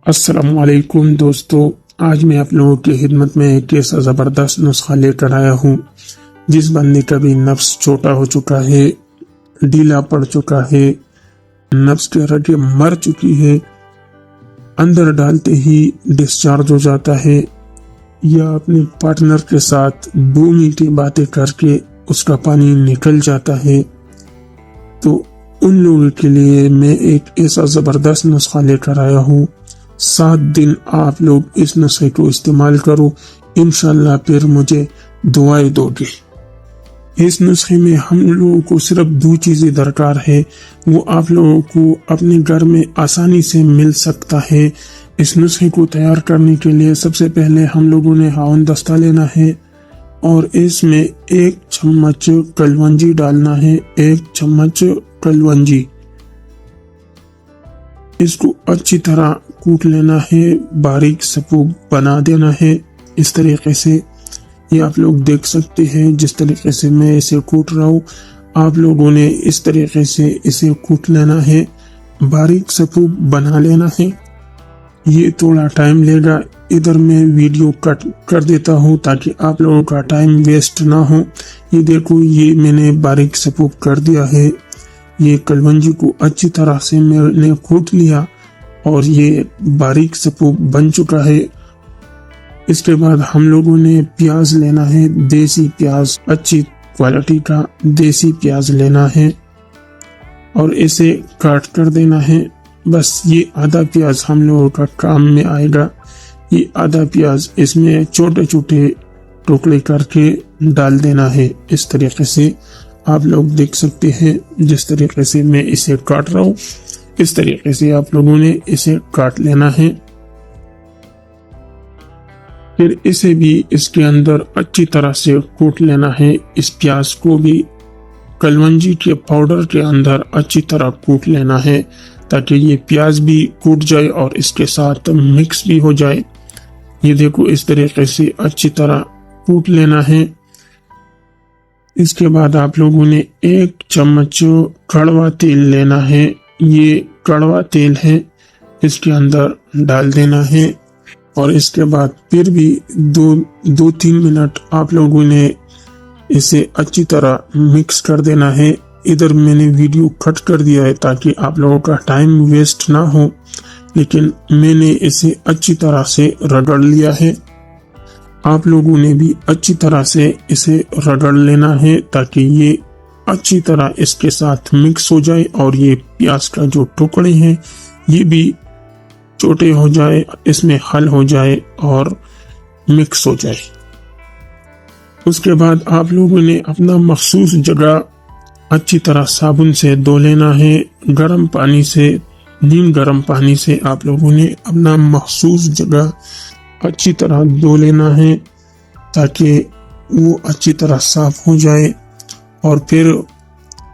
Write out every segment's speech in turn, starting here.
السلام علیکم دوستو، آج میں آپ لوگوں کی خدمت میں ایک ایسا زبردست نسخہ لے کر آیا ہوں جس بندے کا بھی نفس چھوٹا ہو چکا ہے، ڈھیلا پڑ چکا ہے، نفس کی رگیں مر چکی ہے، اندر ڈالتے ہی ڈسچارج ہو جاتا ہے، یا اپنے پارٹنر کے ساتھ 2 منٹ باتیں کر کے اس کا پانی نکل جاتا ہے۔ تو ان لوگوں کے لیے میں ایک ایسا زبردست نسخہ لے کر آیا ہوں۔ 7 دن آپ لوگ اس نسخے کو استعمال کرو، انشاءاللہ پھر مجھے دعائیں دو گے۔ اس نسخے میں ہم لوگوں کو صرف 2 چیزیں درکار ہے، وہ آپ لوگوں کو اپنے گھر میں آسانی سے مل سکتا ہے۔ اس نسخے کو تیار کرنے کے لیے سب سے پہلے ہم لوگوں نے ہاون دستہ لینا ہے اور اس میں 1 چمچ کلونجی ڈالنا ہے، 1 چمچ کلونجی۔ اس کو اچھی طرح کوٹ لینا ہے، باریک سپوک بنا دینا ہے۔ اس طریقے سے یہ آپ لوگ دیکھ سکتے ہیں، جس طریقے سے میں اسے کوٹ رہا ہوں آپ لوگوں نے اس طریقے سے اسے کوٹ لینا ہے، باریک سپوک بنا لینا ہے۔ یہ تھوڑا ٹائم لے گا، ادھر میں ویڈیو کٹ کر دیتا ہوں تاکہ آپ لوگوں کا ٹائم ویسٹ نہ ہو۔ یہ دیکھو، یہ میں نے باریک سپوک کر دیا ہے۔ یہ کلونجی کو اچھی طرح سے میں نے کوٹ لیا اور یہ باریک سپوک بن چکا ہے۔ اس کے بعد ہم لوگوں نے پیاز لینا ہے، دیسی پیاز، اچھی کوالٹی کا دیسی پیاز لینا ہے اور اسے کاٹ کر دینا ہے۔ بس یہ آدھا پیاز ہم لوگوں کا کام میں آئے گا۔ یہ آدھا پیاز اس میں چھوٹے چھوٹے ٹکڑے کر کے ڈال دینا ہے۔ اس طریقے سے آپ لوگ دیکھ سکتے ہیں، جس طریقے سے میں اسے کاٹ رہا ہوں اس طریقے سے آپ لوگوں نے اسے کاٹ لینا ہے۔ پھر اسے بھی اس کے اندر اچھی طرح سے کوٹ لینا ہے۔ اس پیاز کو بھی کلونجی کے پاؤڈر کے اندر اچھی طرح کوٹ لینا ہے تاکہ یہ پیاز بھی کوٹ جائے اور اس کے ساتھ مکس بھی ہو جائے۔ یہ دیکھو، اس طریقے سے اچھی طرح کوٹ لینا ہے۔ اس کے بعد آپ لوگوں نے 1 چمچ کڑوا تیل لینا ہے۔ یہ کڑوا تیل ہے، اس کے اندر ڈال دینا ہے اور اس کے بعد پھر بھی 2-3 منٹ آپ لوگوں نے اسے اچھی طرح مکس کر دینا ہے۔ ادھر میں نے ویڈیو کٹ کر دیا ہے تاکہ آپ لوگوں کا ٹائم ویسٹ نہ ہو، لیکن میں نے اسے اچھی طرح سے رگڑ لیا ہے۔ آپ لوگوں نے بھی اچھی طرح سے اسے رگڑ لینا ہے تاکہ یہ اچھی طرح اس کے ساتھ مکس ہو جائے اور یہ پیاز کا جو ٹکڑے ہیں یہ بھی چھوٹے ہو جائے، اس میں حل ہو جائے اور مکس ہو جائے۔ اس کے بعد آپ لوگوں نے اپنا مخصوص جگہ اچھی طرح صابن سے دھو لینا ہے، گرم پانی سے، نیم گرم پانی سے آپ لوگوں نے اپنا مخصوص جگہ اچھی طرح دھو لینا ہے تاکہ وہ اچھی طرح صاف ہو جائے۔ اور پھر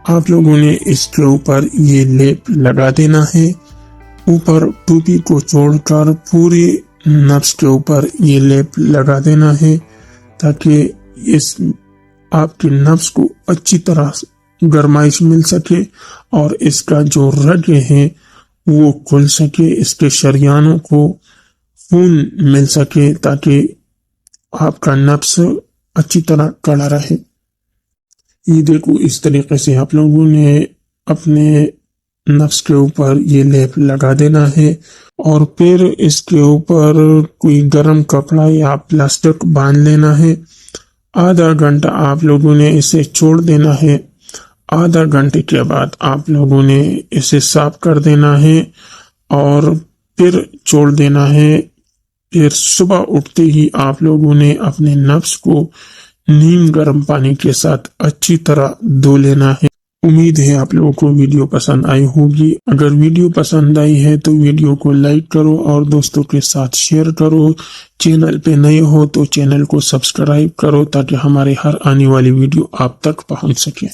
آپ لوگوں نے اس کے اوپر یہ لیپ لگا دینا ہے، اوپر ٹوپی کو چھوڑ کر پورے نفس کے اوپر یہ لیپ لگا دینا ہے تاکہ اس آپ کے نفس کو اچھی طرح گرمائش مل سکے اور اس کا جو رگیں ہیں وہ کھل سکے، اس کے شریانوں کو خون مل سکے تاکہ آپ کا نفس اچھی طرح کڑا رہے۔ یہ دیکھو، اس طریقے سے آپ لوگوں نے اپنے نفس کے اوپر یہ لیپ لگا دینا ہے اور پھر اس کے اوپر کوئی گرم کپڑا یا پلاسٹک باندھ لینا ہے۔ آدھا گھنٹہ آپ لوگوں نے اسے چھوڑ دینا ہے۔ آدھا گھنٹے کے بعد آپ لوگوں نے اسے صاف کر دینا ہے اور پھر چھوڑ دینا ہے۔ پھر صبح اٹھتے ہی آپ لوگوں نے اپنے نفس کو نیم گرم پانی کے ساتھ اچھی طرح دھو لینا ہے۔ امید ہے آپ لوگوں کو ویڈیو پسند آئی ہوگی۔ اگر ویڈیو پسند آئی ہے تو ویڈیو کو لائک کرو اور دوستوں کے ساتھ شیئر کرو۔ چینل پہ نئے ہو تو چینل کو سبسکرائب کرو تاکہ ہمارے ہر آنے والی ویڈیو آپ تک پہنچ سکے۔